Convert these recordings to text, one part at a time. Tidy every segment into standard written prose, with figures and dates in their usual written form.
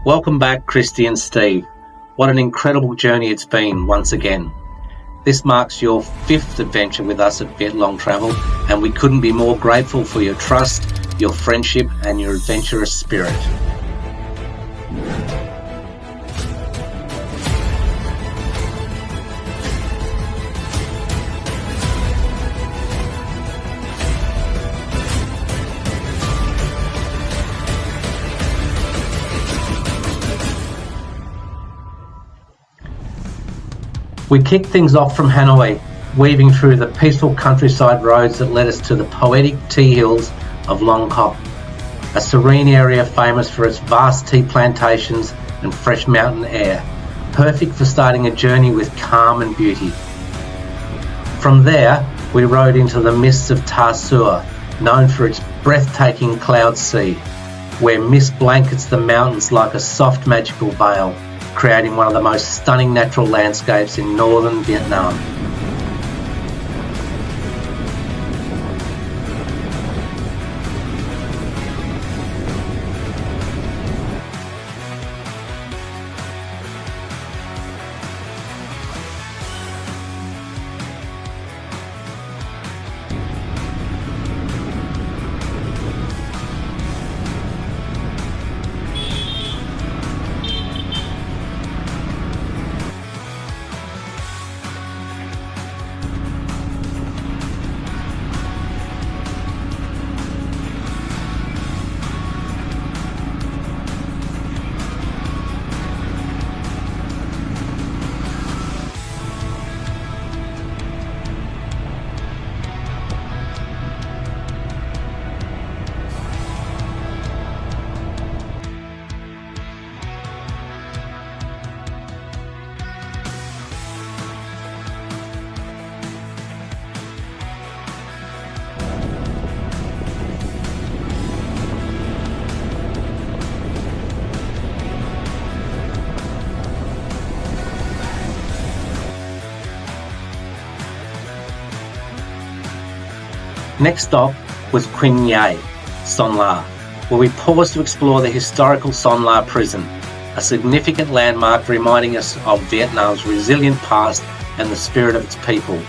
Welcome back, Kristie and Steve. What an incredible journey it's been once again. This marks your 5th adventure with us at VietLong Travel, and we couldn't be more grateful for your trust, your friendship, and your adventurous spirit. We kicked things off from Hanoi, weaving through the peaceful countryside roads that led us to the poetic tea hills of Long Coc, a serene area famous for its vast tea plantations and fresh mountain air, perfect for starting a journey with calm and beauty. From there, we rode into the mists of Ta Xua, known for its breathtaking cloud sea, where mist blankets the mountains like a soft magical veil, creating one of the most stunning natural landscapes in northern Vietnam. Next stop was Quinh Nhai, Son La, where we paused to explore the historical Son La prison, a significant landmark reminding us of Vietnam's resilient past and the spirit of its people.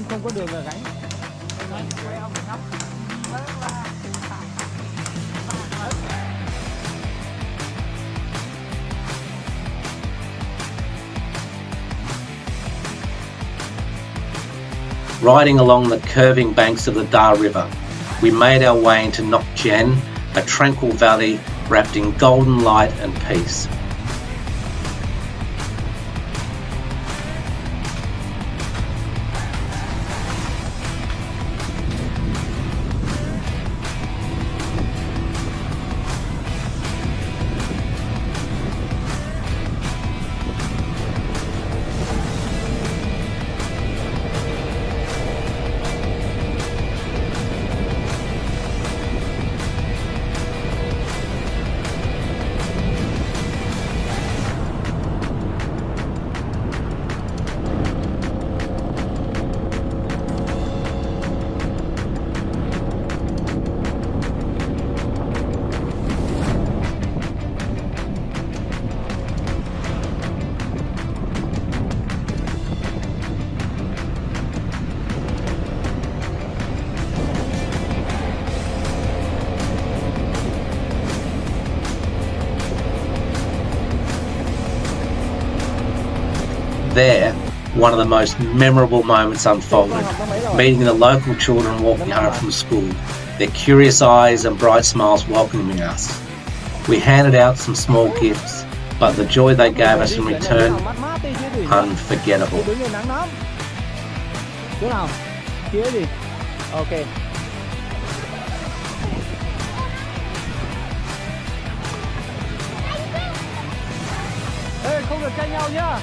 không có đường là gãy. Riding along the curving banks of the Da River, we made our way into Ngoc Chien, a tranquil valley wrapped in golden light and peace. There, one of the most memorable moments unfolded, meeting the local children walking home from school, their curious eyes and bright smiles welcoming us. We handed out some small gifts, but the joy they gave us in return, unforgettable. Okay. Ê, không được tranh nhau nhá.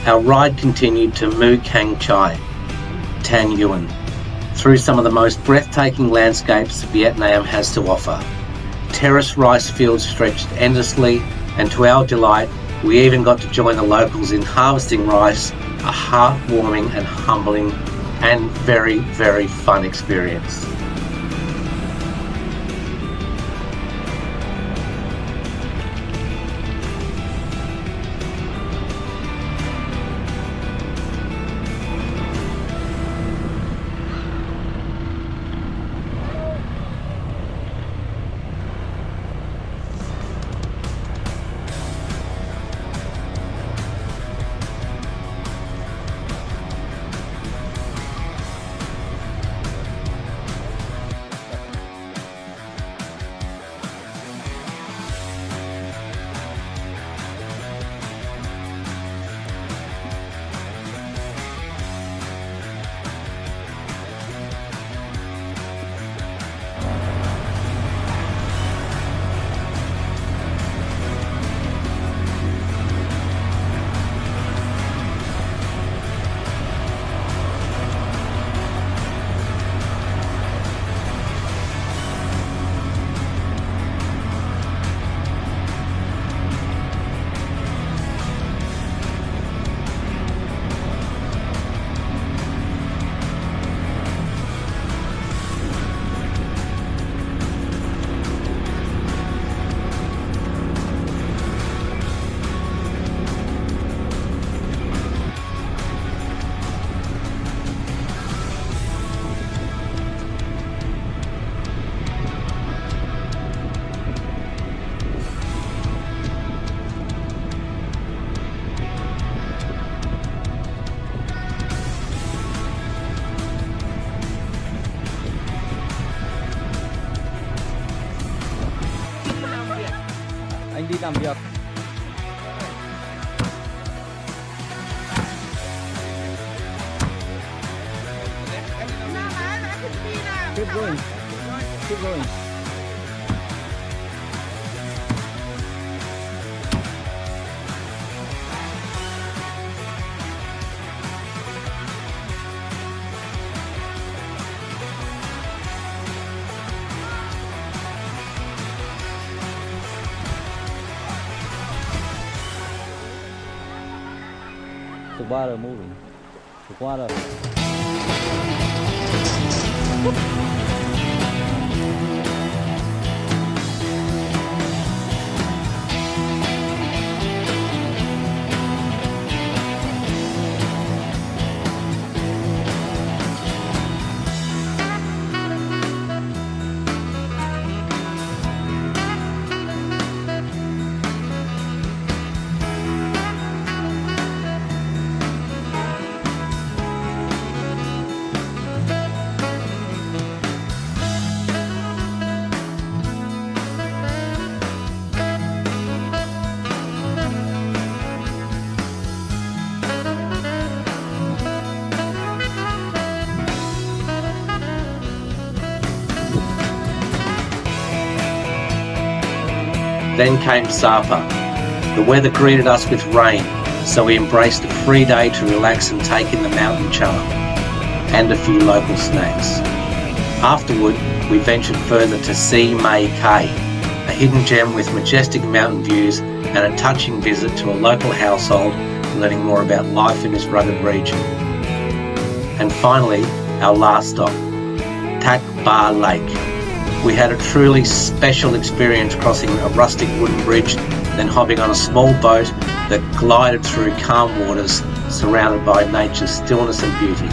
Our ride continued to Mu Cang Chai, Ta Xua, through some of the most breathtaking landscapes Vietnam has to offer. Terraced rice fields stretched endlessly, and to our delight, we even got to join the locals in harvesting rice, a heartwarming and humbling and very, very fun experience. đi làm việc. Keep going. Keep going. Thac Ba are moving. Thac Ba are. Then came Sapa. The weather greeted us with rain, so we embraced a free day to relax and take in the mountain charm, and a few local snacks. Afterward, we ventured further to Si Ma Cai, a hidden gem with majestic mountain views and a touching visit to a local household, learning more about life in this rugged region. And finally, our last stop, Thac Ba Lake. We had a truly special experience crossing a rustic wooden bridge, then hopping on a small boat that glided through calm waters surrounded by nature's stillness and beauty.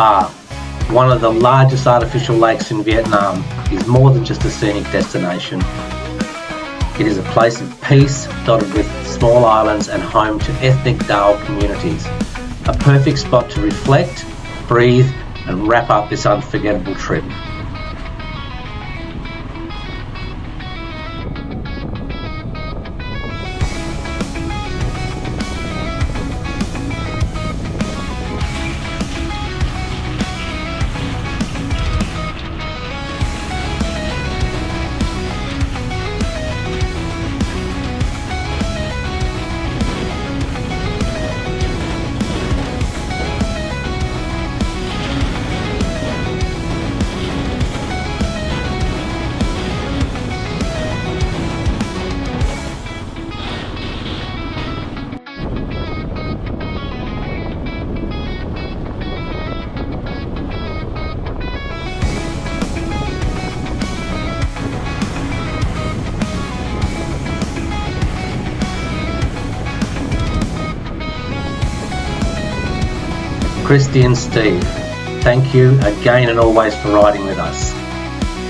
Ba, one of the largest artificial lakes in Vietnam, is more than just a scenic destination. It is a place of peace, dotted with small islands and home to ethnic Dao communities. A perfect spot to reflect, breathe and wrap up this unforgettable trip. Kristie and Steve, thank you again and always for riding with us.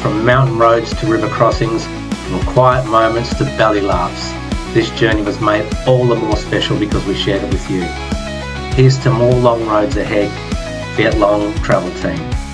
From mountain roads to river crossings, from quiet moments to belly laughs, this journey was made all the more special because we shared it with you. Here's to more long roads ahead, VietLong Travel Team.